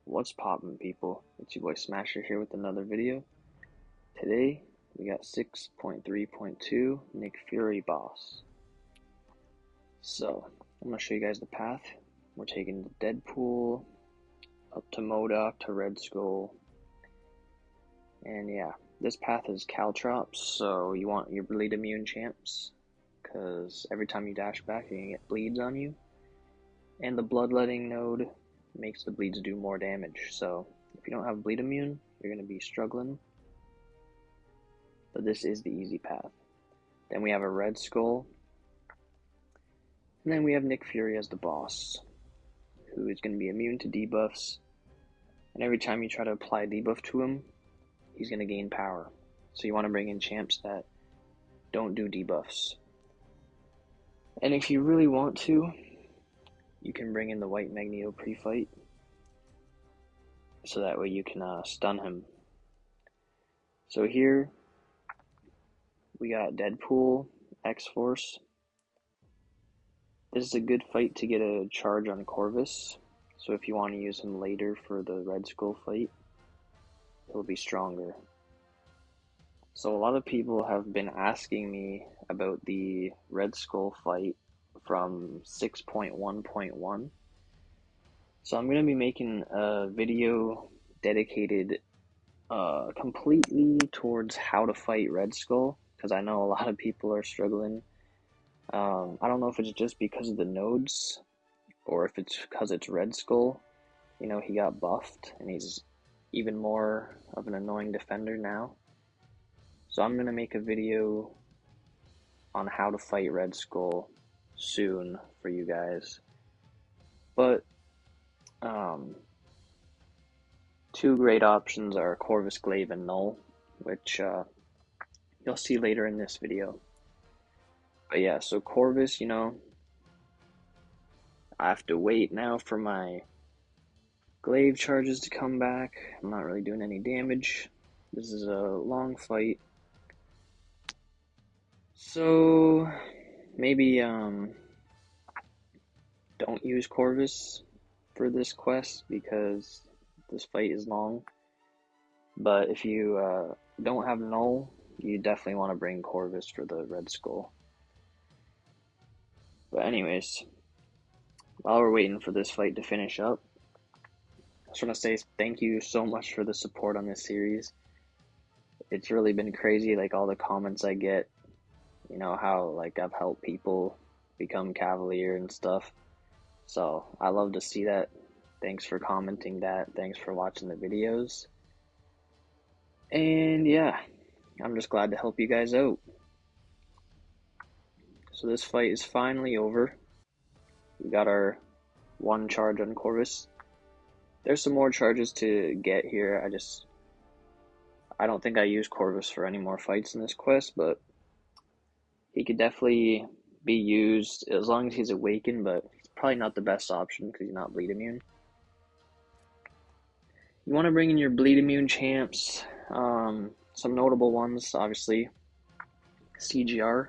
What's poppin', people? It's your boy Smasher here with another video. Today we got 6.3.2 Nick Fury boss. So I'm gonna show you guys the path. We're taking the Deadpool up to Mcoc to Red Skull, and yeah, this path is caltrops. So you want your bleed immune champs, because every time you dash back, you're gonna get bleeds on you, and the bloodletting node makes the bleeds do more damage. So if you don't have bleed immune, you're going to be struggling. But this is the easy path. Then we have a Red Skull. And then we have Nick Fury as the boss, who is going to be immune to debuffs. And every time you try to apply a debuff to him, he's going to gain power. So you want to bring in champs that don't do debuffs. And if you really want to, you can bring in the White Magneto pre-fight, so that way you can stun him. So here we got Deadpool, X-Force. This is a good fight to get a charge on Corvus, so if you want to use him later for the Red Skull fight, he'll be stronger. So a lot of people have been asking me about the Red Skull fight from 6.1.1. So I'm going to be making a video dedicated completely towards how to fight Red Skull, because I know a lot of people are struggling. I don't know if it's just because of the nodes, or if it's because it's Red Skull. You know, he got buffed, and he's even more of an annoying defender now. So I'm going to make a video on how to fight Red Skull soon for you guys. But, two great options are Corvus Glaive and Null, which you'll see later in this video. But yeah, so Corvus, you know, I have to wait now for my glaive charges to come back. I'm not really doing any damage. This is a long fight. So maybe don't use Corvus for this quest because this fight is long. But if you don't have Null, you definitely want to bring Corvus for the Red Skull. But anyways, while we're waiting for this fight to finish up, I just want to say thank you so much for the support on this series. It's really been crazy, like all the comments I get, you know, how like I've helped people become Cavalier and stuff. So I love to see that. Thanks for commenting that. Thanks for watching the videos. And yeah, I'm just glad to help you guys out. So this fight is finally over. We got our one charge on Corvus. There's some more charges to get here. I don't think I use Corvus for any more fights in this quest, but he could definitely be used as long as he's awakened, but it's probably not the best option because he's not bleed immune. You want to bring in your bleed immune champs. Some notable ones, obviously, CGR.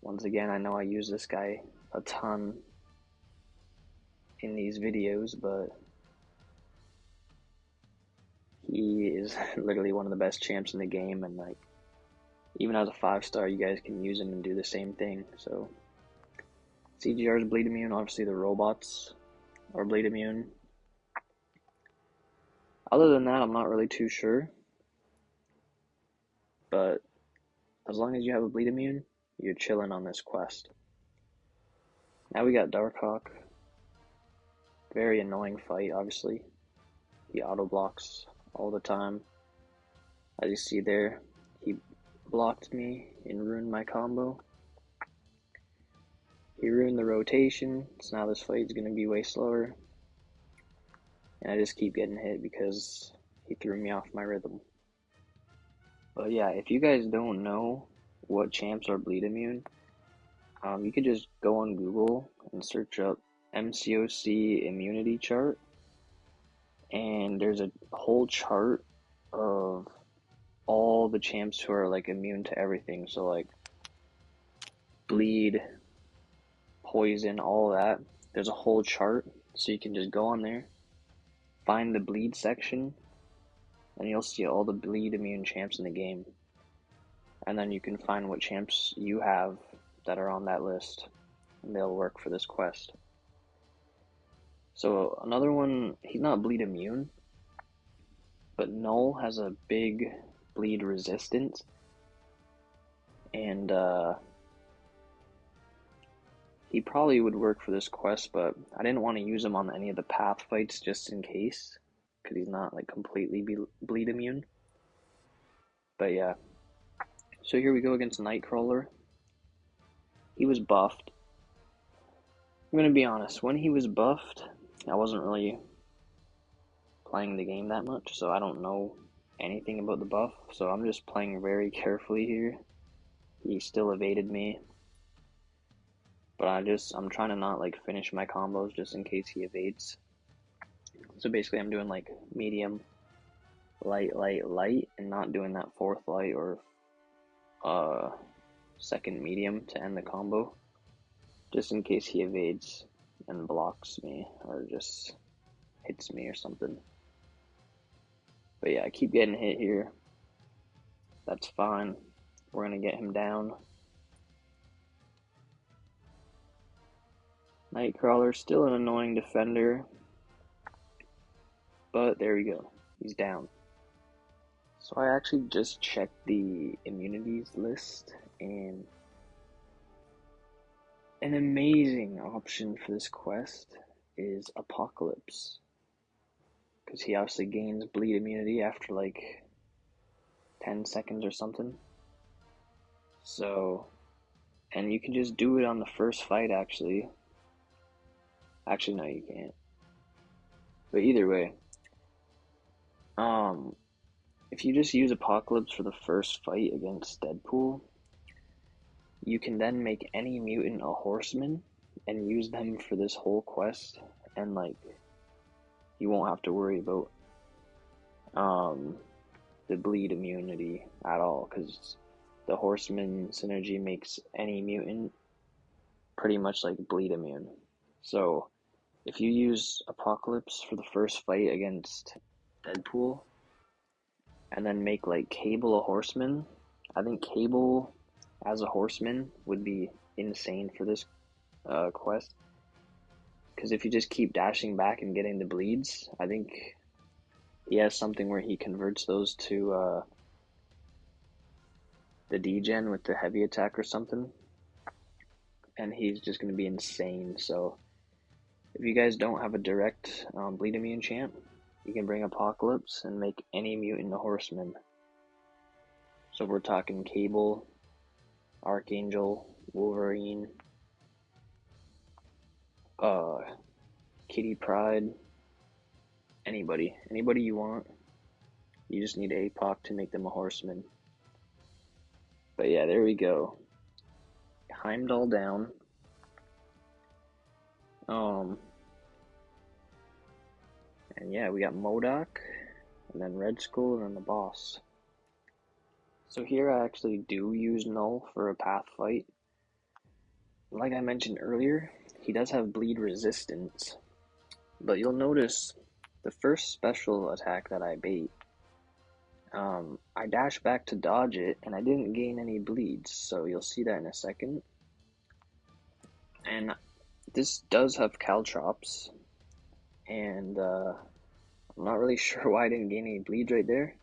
Once again, I know I use this guy a ton in these videos, but he is literally one of the best champs in the game, and like even as a 5-star, you guys can use him and do the same thing. So CGR is bleed immune. Obviously, the robots are bleed immune. Other than that, I'm not really too sure. But as long as you have a bleed immune, you're chilling on this quest. Now we got Darkhawk. Very annoying fight, obviously. He auto blocks all the time. As you see there, he blocked me and ruined my combo. He ruined the rotation, so now this fight is going to be way slower. And I just keep getting hit because he threw me off my rhythm. But yeah, if you guys don't know what champs are bleed immune, you could just go on Google and search up Mcoc immunity chart. And there's a whole chart of all the champs who are like immune to everything. So like bleed, poison, all that. There's a whole chart, so you can just go on there find the bleed section, and you'll see all the bleed immune champs in the game. And then you can find what champs you have that are on that list, and they'll work for this quest. So another one, he's not bleed immune, but Null has a big bleed resistance, and he probably would work for this quest, but I didn't want to use him on any of the path fights just in case, because he's not like completely bleed immune. But yeah, so here we go against Nightcrawler. He was buffed. I'm gonna be honest, when he was buffed, I wasn't really playing the game that much, so I don't know anything about the buff, so I'm just playing very carefully here. He still evaded me, but I'm trying to not like finish my combos just in case he evades. So basically I'm doing like medium, light, and not doing that fourth light or second medium to end the combo, just in case he evades and blocks me or just hits me or something. But yeah, I keep getting hit here. That's fine. We're gonna get him down. Nightcrawler, still an annoying defender, but there we go. He's down. So I actually just checked the immunities list, and an amazing option for this quest is Apocalypse, because he obviously gains bleed immunity after like 10 seconds or something. So, and you can just do it on the first fight actually. Actually, no, you can't. But either way, if you just use Apocalypse for the first fight against Deadpool, you can then make any mutant a horseman and use them for this whole quest, and like you won't have to worry about the bleed immunity at all, because the horseman synergy makes any mutant pretty much like bleed immune. So if you use Apocalypse for the first fight against Deadpool and then make like Cable a horseman, I think Cable as a horseman would be insane for this quest, because if you just keep dashing back and getting the bleeds, I think he has something where he converts those to the degen with the heavy attack or something, and he's just going to be insane. So if you guys don't have a direct bleed immune champ, you can bring Apocalypse and make any mutant a horseman. So we're talking Cable, Archangel, Wolverine, Kitty Pryde, anybody you want. You just need Apoc to make them a horseman. But yeah, there we go. Heimdall down. And yeah, we got Mcoc, and then Red Skull, and then the boss. So here I actually do use Null for a path fight. Like I mentioned earlier, he does have bleed resistance, but you'll notice the first special attack that I bait, I dash back to dodge it, and I didn't gain any bleeds, so you'll see that in a second. And this does have caltrops, and I'm not really sure why I didn't gain any bleeds right there.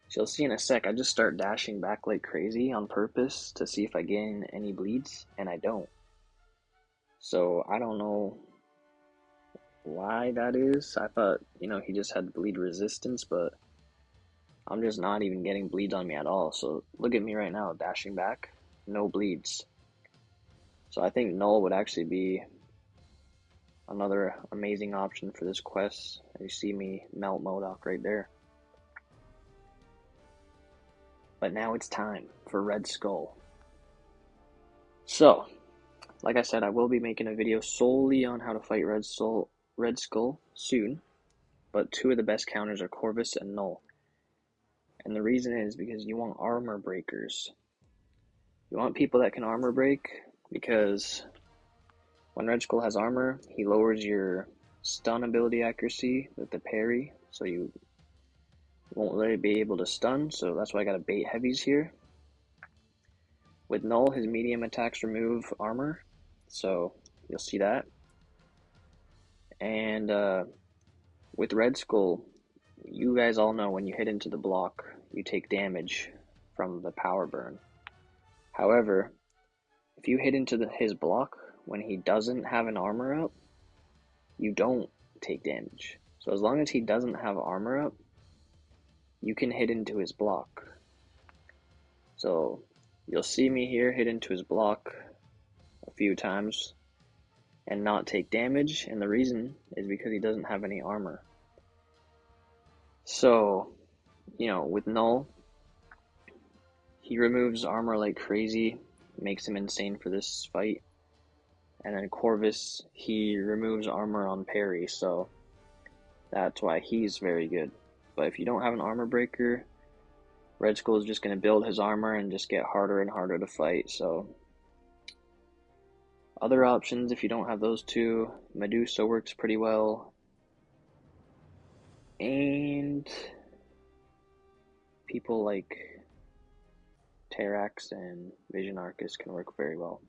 So you'll see in a sec, I just start dashing back like crazy on purpose to see if I gain any bleeds, and I don't. So I don't know why that is. I thought, he just had bleed resistance, but I'm just not even getting bleeds on me at all. So look at me right now, dashing back, no bleeds. So I think Null would actually be another amazing option for this quest. You see me melt Mcoc right there. But now it's time for Red Skull. So, like I said, I will be making a video solely on how to fight Red Skull soon. But two of the best counters are Corvus and Null. And the reason is because you want armor breakers. You want people that can armor break, because when Red Skull has armor, he lowers your stun ability accuracy with the parry, so you won't really be able to stun, so that's why I got to bait heavies here. With Null, his medium attacks remove armor, so you'll see that. And with Red Skull, you guys all know when you hit into the block, you take damage from the power burn. However, if you hit into his block when he doesn't have an armor up, you don't take damage. So as long as he doesn't have armor up, you can hit into his block. So you'll see me here hit into his block a few times and not take damage, and the reason is because he doesn't have any armor. So, you know, with Null, he removes armor like crazy, makes him insane for this fight. And then Corvus, he removes armor on parry, so that's why he's very good. But if you don't have an armor breaker, Red Skull is just going to build his armor and just get harder and harder to fight. So other options, if you don't have those two, Medusa works pretty well. And people like Terrax and Vision Arcus can work very well.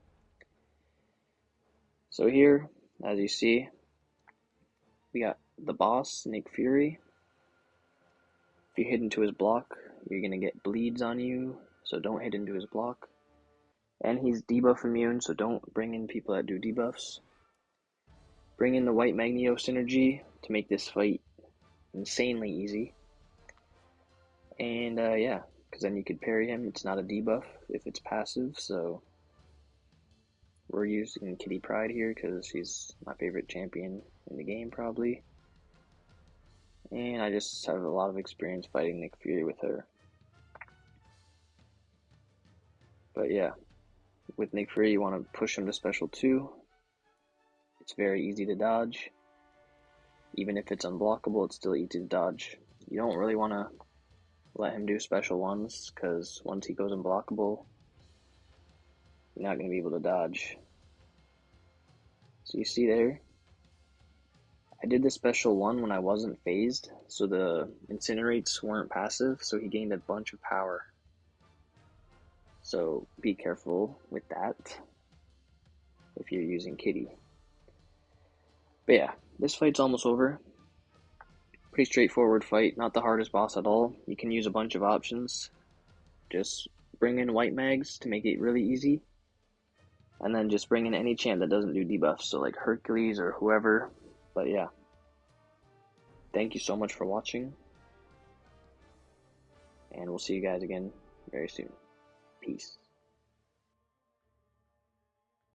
So here, as you see, we got the boss, Nick Fury. If you hit into his block, you're going to get bleeds on you, so don't hit into his block. And he's debuff immune, so don't bring in people that do debuffs. Bring in the White Magneto synergy to make this fight insanely easy. And yeah, because then you could parry him. It's not a debuff if it's passive, so we're using Kitty Pryde here because she's my favorite champion in the game probably. And I just have a lot of experience fighting Nick Fury with her. But yeah, with Nick Fury you want to push him to special 2. It's very easy to dodge. Even if it's unblockable, it's still easy to dodge. You don't really want to let him do special 1s, because once he goes unblockable, you're not going to be able to dodge. So you see there, I did the special 1 when I wasn't phased, so the incinerates weren't passive, so he gained a bunch of power. So be careful with that if you're using Kitty. But yeah, this fight's almost over. Pretty straightforward fight, not the hardest boss at all. You can use a bunch of options. Just bring in white mags to make it really easy. And then just bring in any champ that doesn't do debuffs, so like Hercules or whoever. But yeah. Thank you so much for watching. And we'll see you guys again very soon. Peace.